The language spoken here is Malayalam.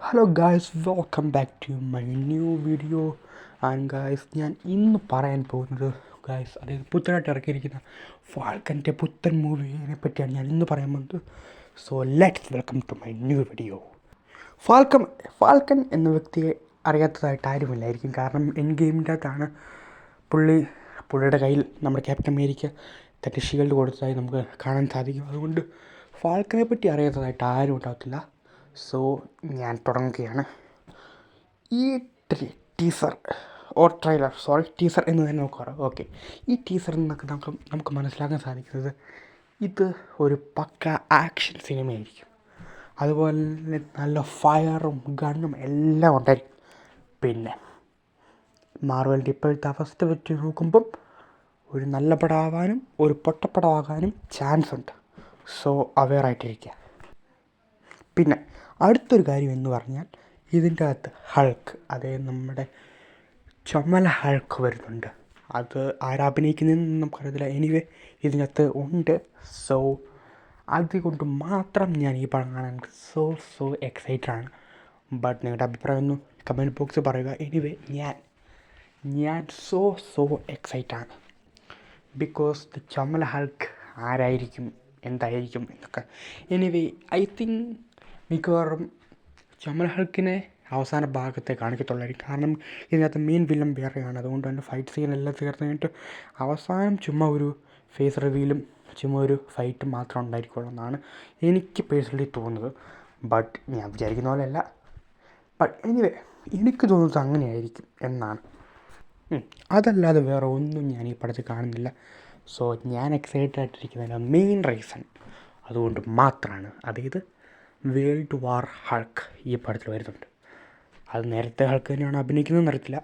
Hello guys, welcome back to my new video. And guys, ഞാൻ ഇന്ന് പറയാൻ പോകുന്നത് അതായത് പുത്തനായിട്ട് ഇറക്കിയിരിക്കുന്ന ഫാൽക്കൻ്റെ പുത്തൻ മൂവിയെ പറ്റിയാണ് ഞാൻ ഇന്ന് പറയാൻ പോകുന്നത്. So let's welcome to my new video. Falcon എന്ന വ്യക്തിയെ അറിയാത്തതായിട്ട് ആരുമില്ലായിരിക്കും. കാരണം എൻ ഗെയിമിൻ്റെ അകത്താണ് പുള്ളിയുടെ കയ്യിൽ നമ്മുടെ ക്യാപ്റ്റൻ അമേരിക്ക തൻ്റെ ഷീൽഡ് കൊടുത്തതായി നമുക്ക് കാണാൻ സാധിക്കും. അതുകൊണ്ട് ഫാൽക്കനെ പറ്റി അറിയാത്തതായിട്ട് ആരും ഉണ്ടാകത്തില്ല. സോ ഞാൻ തുടങ്ങുകയാണ്. ഈ ടീസർ എന്ന് തന്നെ നോക്കാറ്. ഓക്കെ, ഈ ടീസറിൽ നിന്നൊക്കെ നമുക്ക് മനസ്സിലാക്കാൻ സാധിക്കുന്നത് ഇത് ഒരു പക്ക ആക്ഷൻ സിനിമയായിരിക്കും. അതുപോലെ നല്ല ഫയറും ഗണ്ണും എല്ലാം ഉണ്ടായിരിക്കും. പിന്നെ മാർവലിൻ്റെ ഇപ്പോഴത്തെ അവസ്ഥ വെച്ച് നോക്കുമ്പം ഒരു നല്ല പടമാകാനും ഒരു പൊട്ടപ്പടമാകാനും ചാൻസ് ഉണ്ട്. സോ അവെയറായിട്ടിരിക്കുക. പിന്നെ അടുത്തൊരു കാര്യം എന്ന് പറഞ്ഞാൽ ഇതിൻ്റെ അകത്ത് ഹൾക്ക്, അതായത് നമ്മുടെ ചുമല ഹൾക്ക് വരുന്നുണ്ട്. അത് ആരഭിനയിക്കുന്നതെന്ന് നമുക്കറിയത്തില്ല. എനിവേ ഇതിനകത്ത് ഉണ്ട്. സോ അതുകൊണ്ട് മാത്രം ഞാൻ ഈ പടം കാണാൻ സോ എക്സൈറ്റഡ് ആണ്. ബട്ട് നിങ്ങളുടെ അഭിപ്രായം ഒന്ന് കമൻറ്റ് ബോക്സിൽ പറയുക. എനിവേ ഞാൻ സോ എക്സൈറ്റഡ് ആണ്. ബിക്കോസ് ദ ചുമല ഹൾക്ക് ആരായിരിക്കും, എന്തായിരിക്കും എന്നൊക്കെ. എനിവേ ഐ തിങ്ക് മിക്കവാറും ചുമല ഹൾക്കിനെ അവസാന ഭാഗത്തെ കാണിക്കത്തുള്ളായിരിക്കും. കാരണം ഇതിനകത്ത് മെയിൻ വില്ലൻ വേറെയാണ്. അതുകൊണ്ട് തന്നെ ഫൈറ്റ് സീനെല്ലാം തീർന്നു കഴിഞ്ഞിട്ട് അവസാനം ചുമ്മാ ഒരു ഫേസ് റിവീലും ചുമ്മാ ഒരു ഫൈറ്റും മാത്രം ഉണ്ടായിരിക്കുള്ളൂ എന്നാണ് എനിക്ക് പേഴ്സണലി തോന്നുന്നത്. ബട്ട് ഞാൻ വിചാരിക്കുന്ന പോലെയല്ല. ബട്ട് എനിവേ എനിക്ക് തോന്നുന്നത് അങ്ങനെയായിരിക്കും എന്നാണ്. അതല്ലാതെ വേറെ ഒന്നും ഞാൻ ഈ പടത്തിൽ കാണുന്നില്ല. സോ ഞാൻ എക്സൈറ്റഡ് ആയിട്ടിരിക്കുന്നതിൻ്റെ മെയിൻ റീസൺ അതുകൊണ്ട് മാത്രമാണ്. അതായത് വേൾഡ് വാർ ഹൾക്ക് ഈ പടത്തിൽ വരുന്നുണ്ട്. അത് നേരത്തെ ഹൾക്ക് തന്നെയാണ് അഭിനയിക്കുന്നതെന്ന് അറിയത്തില്ല.